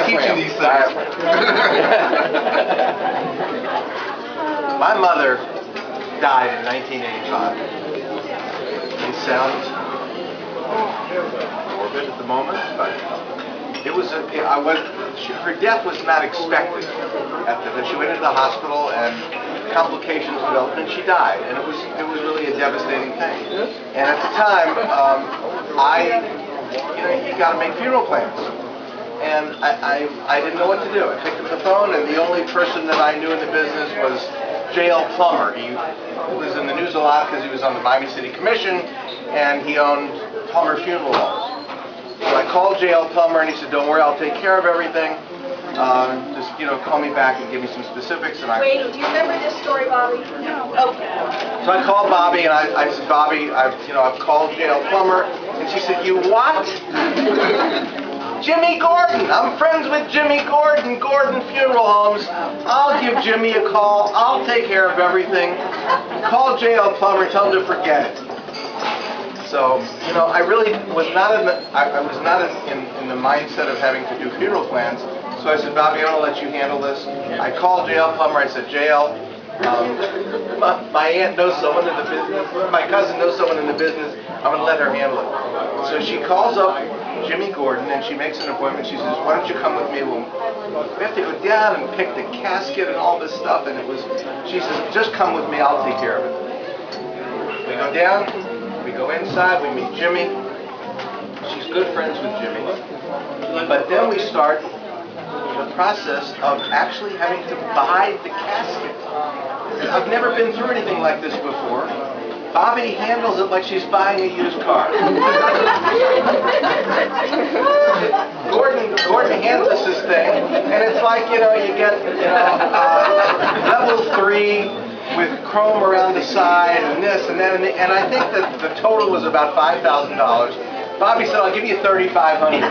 teaching these things. My mother died in 1985. It sounds morbid at the moment, but it was. Her death was not expected. She went into the hospital and complications developed, and she died. And it was really a devastating thing. And at the time, you got to make funeral plans. And I didn't know what to do. I picked up the phone, and the only person that I knew in the business was J.L. Plummer. He was in the news a lot because he was on the Miami City Commission, and he owned Plummer Funeral Homes. So I called J.L. Plummer, and he said, "Don't worry, I'll take care of everything. Just call me back and give me some specifics." And Wait, do you remember this story, Bobbie? No. Okay. So I called Bobbie, and I said, "Bobbie, I've called J.L. Plummer," and she said, "You what?" "Jimmy Gordon. I'm friends with Jimmy Gordon, Gordon Funeral Homes. I'll give Jimmy a call. I'll take care of everything. Call J.L. Plummer, tell him to forget it." So, I really was not in the mindset of having to do funeral plans. So I said, "Bobbie, I'm going to let you handle this." I called J.L. Plummer. I said, "J.L., my aunt knows someone in the business. My cousin knows someone in the business. I'm going to let her handle it." So she calls up Jimmy Gordon, and she makes an appointment. She says, "Why don't you come with me? We have to go down and pick the casket and all this stuff." And she says, "Just come with me. I'll take care of it." We go down. We go inside. We meet Jimmy. She's good friends with Jimmy. But then we start the process of actually having to buy the casket. I've never been through anything like this before. Bobbie handles it like she's buying a used car. Gordon hands us this thing, and it's like, you get level 3 with chrome around the side and this and that, and I think that the total was about $5,000. Bobbie said, "I'll give you $3,500.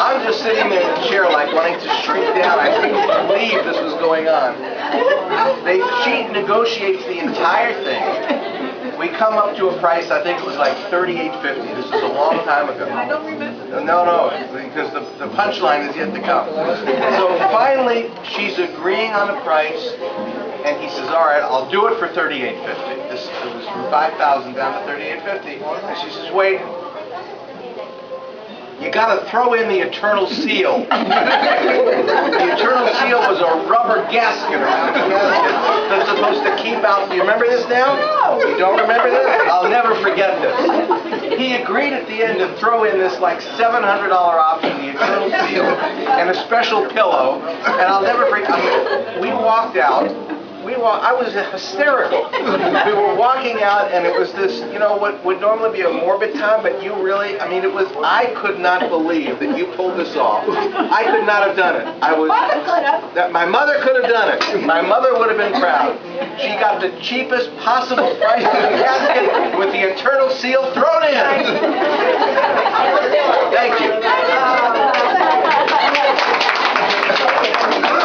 I'm just sitting there in the chair like wanting to shrink down. I couldn't believe this was going on. She negotiates the entire thing. We come up to a price, I think it was like $38.50. This is a long time ago. I don't remember. No, because the punchline is yet to come. So finally, she's agreeing on a price, and he says, "All right, I'll do it for $38.50. It was from $5,000 down to $38.50. And she says, "Wait. You got to throw in the eternal seal." The eternal seal was a rubber gasket around the casket that's supposed to keep out. Do you remember this now? No. You don't remember this? I'll never forget this. He agreed at the end to throw in this like $700 option, the eternal seal, and a special pillow. And I'll never forget. We walked out. I was hysterical. We were walking out, and it was this, what would normally be a morbid time, but you really, I could not believe that you pulled this off. I could not have done it. My mother could have done it. My mother would have been proud. She got the cheapest possible price for the casket with the eternal seal thrown